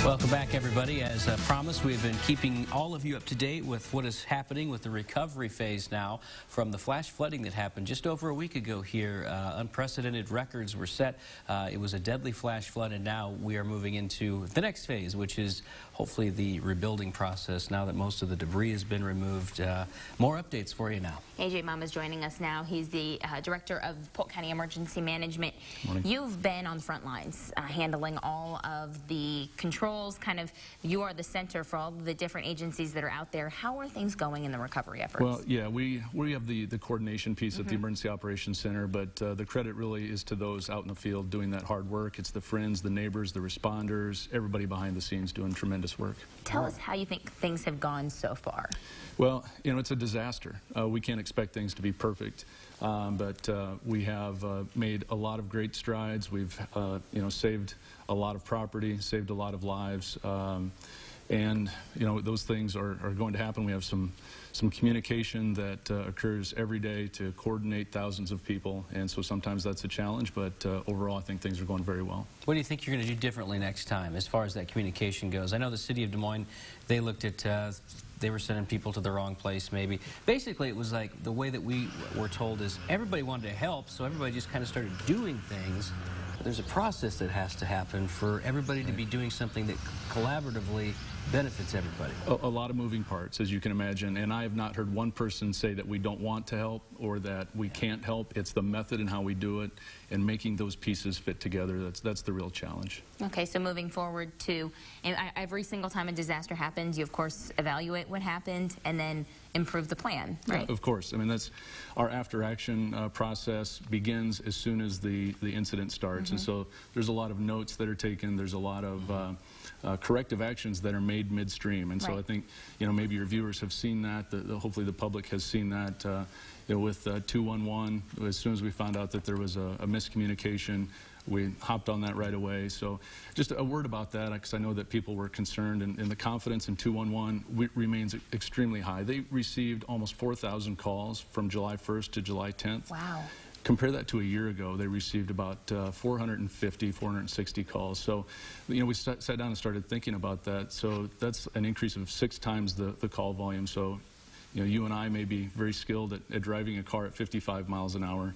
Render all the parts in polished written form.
Welcome back, everybody. As promised, we've been keeping all of you up to date with what is happening with the recovery phase now from the flash flooding that happened just over a week ago here. Unprecedented records were set. It was a deadly flash flood, and now we are moving into the next phase, which is hopefully the rebuilding process now that most of the debris has been removed. More updates for you now. Mumm is joining us now. He's the director of Polk County Emergency Management. Morning. You've been on the front lines handling all of the controls. You are the center for all the different agencies that are out there. How are things going in the recovery efforts? Well, yeah, we have the coordination piece at the Emergency Operations Center, but the credit really is to those out in the field doing that hard work. It's the friends, the neighbors, the responders, everybody behind the scenes doing tremendous work. Tell us how you think things have gone so far. Well, you know, it's a disaster. We can't expect things to be perfect, but we have made a lot of great strides. We've, you know, saved a lot of property, saved a lot of lives, and you know, those things are going to happen. We have some communication that occurs every day to coordinate thousands of people, and so sometimes that's a challenge, but overall I think things are going very well. What do you think you're going to do differently next time as far as that communication goes? I know the city of Des Moines, they looked at they were sending people to the wrong place maybe. Basically it was like the way that we were told is everybody wanted to help, so everybody just kind of started doing things. There's a process that has to happen for everybody to be doing something that collaboratively benefits everybody. A lot of moving parts, as you can imagine, and I have not heard one person say that we don't want to help or that we can't help. It's the method and how we do it and making those pieces fit together. That's the real challenge. Okay, so moving forward to every single time a disaster happens, you of course evaluate what happened and then improve the plan, right? Yeah, of course. I mean, that's our after-action process begins as soon as the incident starts, and so there's a lot of notes that are taken. There's a lot of corrective actions that are made midstream, and so I think, you know, maybe your viewers have seen that. Hopefully the public has seen that. You know, with 211, as soon as we found out that there was a miscommunication, we hopped on that right away. So just a word about that, because I know that people were concerned, and the confidence in 211 remains extremely high. They received almost 4,000 calls from July 1st to July 10th. Wow. Compare that to a year ago, they received about 450, 460 calls. So, you know, we sat down and started thinking about that. So that's an increase of 6 times the call volume. So, you know, you and I may be very skilled at driving a car at 55 miles an hour.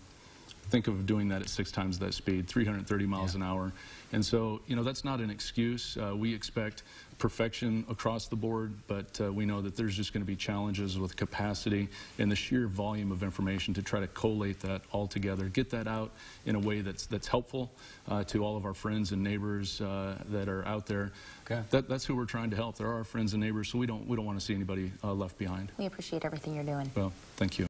Think of doing that at 6 times that speed, 330 miles an hour. And so, you know, that's not an excuse. We expect perfection across the board, but we know that there's just going to be challenges with capacity and the sheer volume of information to try to collate that all together, get that out in a way that's helpful to all of our friends and neighbors that are out there. Okay. That's who we're trying to help. They're our friends and neighbors, so we don't want to see anybody left behind. We appreciate everything you're doing. Well, thank you.